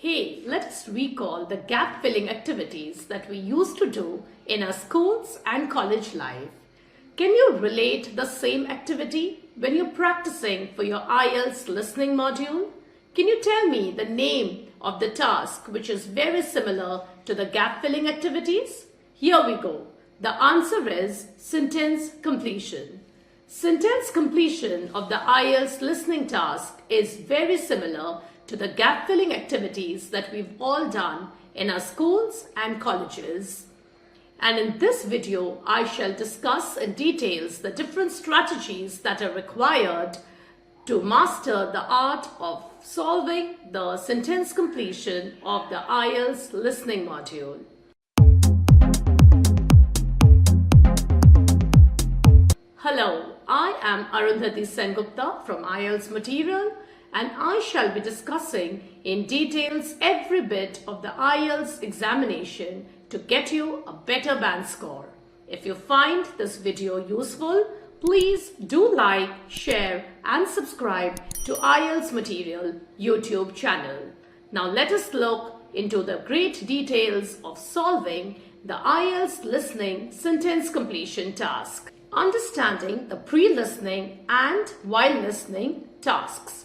Hey, let's recall the gap-filling activities that we used to do in our schools and college life. Can you relate the same activity when you're practicing for your IELTS listening module? Can you tell me the name of the task which is very similar to the gap-filling activities? Here we go. The answer is sentence completion. Sentence completion of the IELTS listening task is very similar to the gap-filling activities that we've all done in our schools and colleges. And in this video, I shall discuss in details the different strategies that are required to master the art of solving the sentence completion of the IELTS listening module. Hello, I am Arundhati Sengupta from IELTS Material, and I shall be discussing in details every bit of the IELTS examination to get you a better band score. If you find this video useful, please do like, share and subscribe to IELTS Material YouTube channel. Now let us look into the great details of solving the IELTS listening sentence completion task. Understanding the pre-listening and while listening tasks.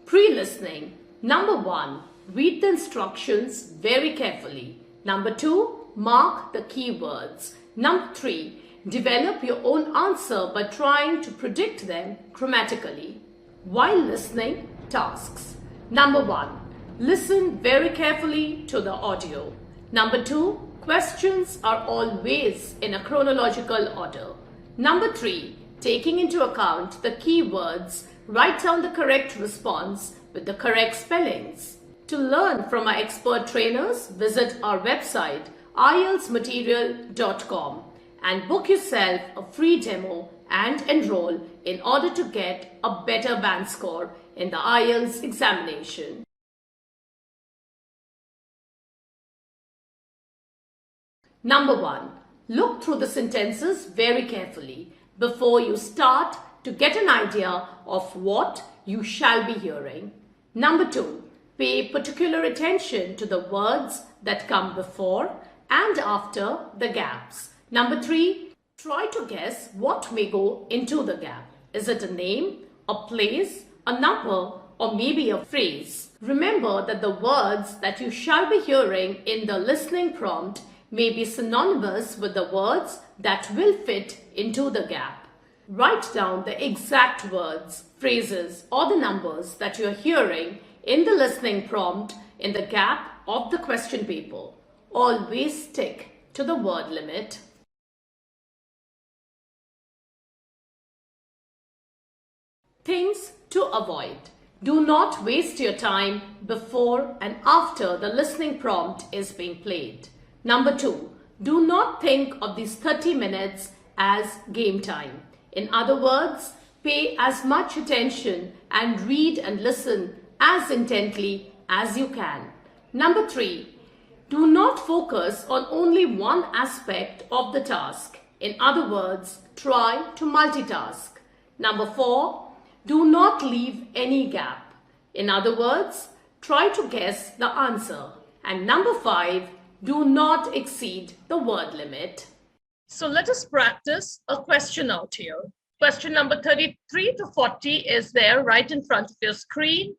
Pre-listening. Number 1. Read the instructions very carefully. Number 2. Mark the keywords. Number 3. Develop your own answer by trying to predict them grammatically. While listening tasks. Number 1. Listen very carefully to the audio. Number 2. Questions are always in a chronological order. Number 3. Taking into account the keywords, write down the correct response with the correct spellings. To learn from our expert trainers, visit our website ieltsmaterial.com and book yourself a free demo and enroll in order to get a better band score in the IELTS examination. Number 1. Look through the sentences very carefully before you start to get an idea of what you shall be hearing. Number 2. Pay particular attention to the words that come before and after the gaps. Number 3. Try to guess what may go into the gap. Is it a name, a place, a number, or maybe a phrase? Remember that the words that you shall be hearing in the listening prompt may be synonymous with the words that will fit into the gap. Write down the exact words, phrases, or the numbers that you are hearing in the listening prompt in the gap of the question paper. Always stick to the word limit. Things to avoid. Do not waste your time before and after the listening prompt is being played. Number 2. Do not think of these 30 minutes as game time. In other words, pay as much attention and read and listen as intently as you can. Number 3. Do not focus on only one aspect of the task. In other words, try to multitask. Number 4. Do not leave any gap. In other words, try to guess the answer. And number 5. Do not exceed the word limit. So let us practice a question out here. Question number 33 to 40 is there right in front of your screen.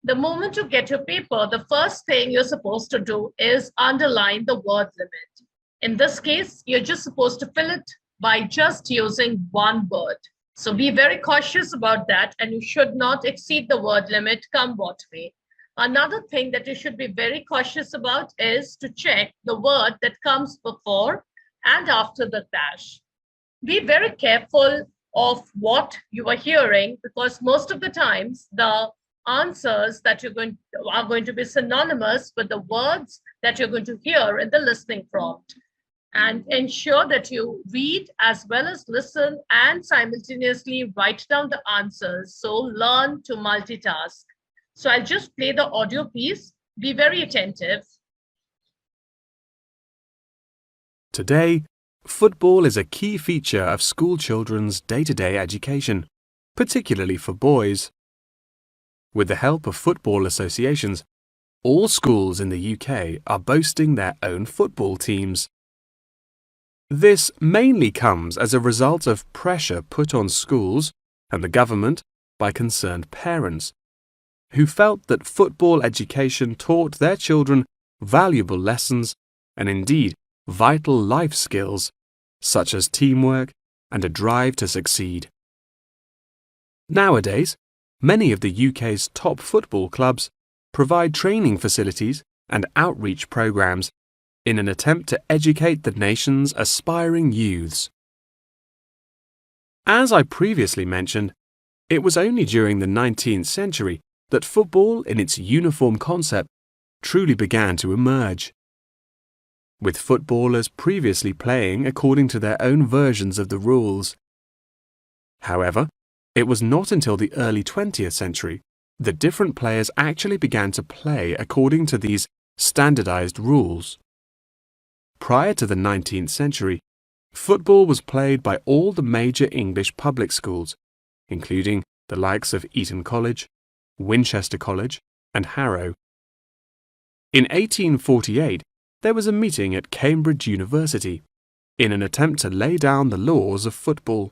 The moment you get your paper, the first thing you're supposed to do is underline the word limit. In this case, you're just supposed to fill it by just using one word. So be very cautious about that, and you should not exceed the word limit come what may. Another thing that you should be very cautious about is to check the word that comes before and after the dash. Be very careful of what you are hearing, because most of the times the answers that are going to be synonymous with the words that you're going to hear in the listening prompt. And ensure that you read as well as listen and simultaneously write down the answers. So learn to multitask. So I'll just play the audio piece. Be very attentive. Today, football is a key feature of school children's day-to-day education, particularly for boys. With the help of football associations, all schools in the UK are boasting their own football teams. This mainly comes as a result of pressure put on schools and the government by concerned parents, who felt that football education taught their children valuable lessons and indeed vital life skills, such as teamwork and a drive to succeed. Nowadays, many of the UK's top football clubs provide training facilities and outreach programs in an attempt to educate the nation's aspiring youths. As I previously mentioned, it was only during the 19th century that football in its uniform concept truly began to emerge, with footballers previously playing according to their own versions of the rules. However, it was not until the early 20th century that different players actually began to play according to these standardized rules. Prior to the 19th century, football was played by all the major English public schools, including the likes of Eton College, Winchester College, and Harrow. In 1848, there was a meeting at Cambridge University in an attempt to lay down the laws of football.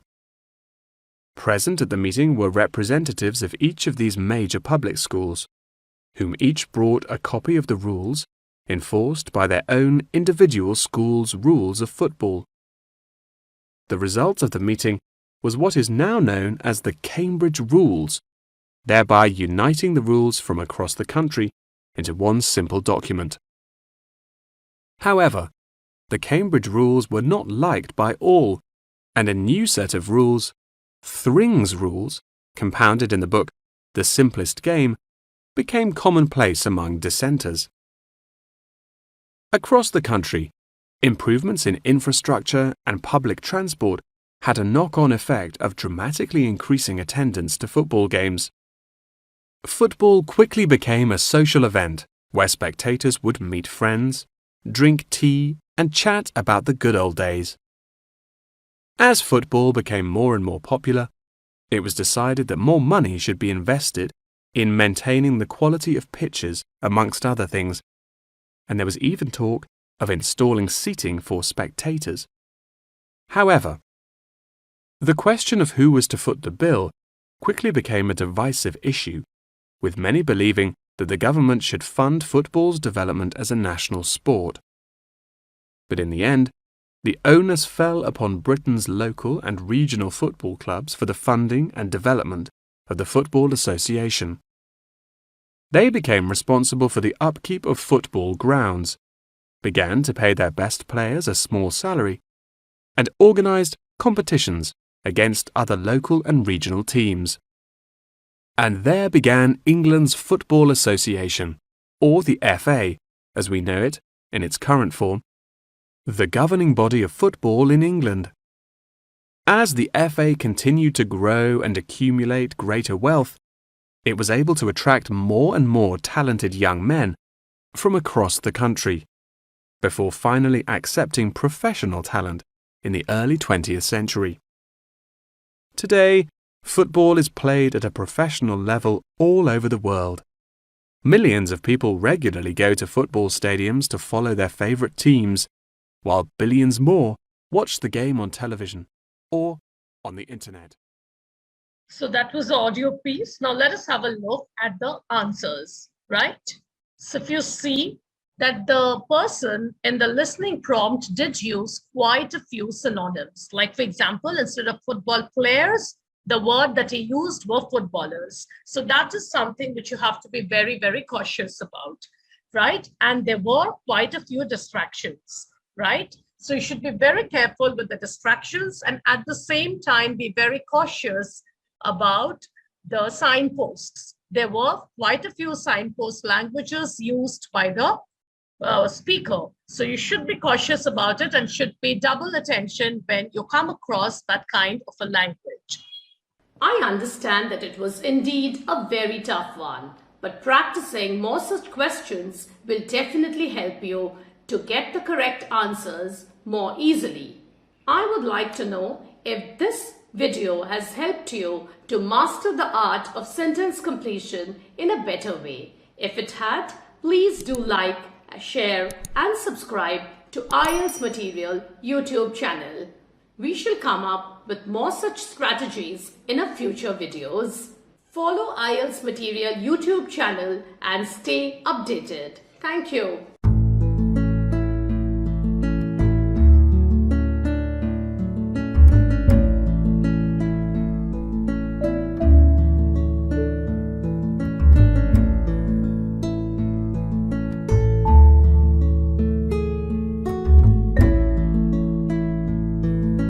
Present at the meeting were representatives of each of these major public schools, whom each brought a copy of the rules enforced by their own individual school's rules of football. The result of the meeting was what is now known as the Cambridge Rules, thereby uniting the rules from across the country into one simple document. However, the Cambridge Rules were not liked by all, and a new set of rules, Thring's Rules, compounded in the book The Simplest Game, became commonplace among dissenters. Across the country, improvements in infrastructure and public transport had a knock-on effect of dramatically increasing attendance to football games. Football quickly became a social event where spectators would meet friends, drink tea, and chat about the good old days. As football became more and more popular, it was decided that more money should be invested in maintaining the quality of pitches, amongst other things, and there was even talk of installing seating for spectators. However, the question of who was to foot the bill quickly became a divisive issue, with many believing that the government should fund football's development as a national sport. But in the end, the onus fell upon Britain's local and regional football clubs for the funding and development of the Football Association. They became responsible for the upkeep of football grounds, began to pay their best players a small salary, and organised competitions against other local and regional teams. And there began England's Football Association, or the FA, as we know it in its current form, the governing body of football in England. As the FA continued to grow and accumulate greater wealth, it was able to attract more and more talented young men from across the country, before finally accepting professional talent in the early 20th century. Today, football is played at a professional level all over the world. Millions of people regularly go to football stadiums to follow their favourite teams, while billions more watch the game on television or on the internet. So that was the audio piece. Now let us have a look at the answers, right? So if you see that the person in the listening prompt did use quite a few synonyms. Like, for example, instead of football players, the word that he used were footballers. So that is something which you have to be very, very cautious about, right? And there were quite a few distractions, right? So you should be very careful with the distractions and at the same time be very cautious about the signposts. There were quite a few signpost languages used by the speaker. So you should be cautious about it and should pay double attention when you come across that kind of a language. I understand that it was indeed a very tough one, but practicing more such questions will definitely help you to get the correct answers more easily. I would like to know if this video has helped you to master the art of sentence completion in a better way. If it had, please do like, share and subscribe to IELTS Material YouTube channel. We shall come up with more such strategies in our future videos. Follow IELTS Material YouTube channel and stay updated. Thank you.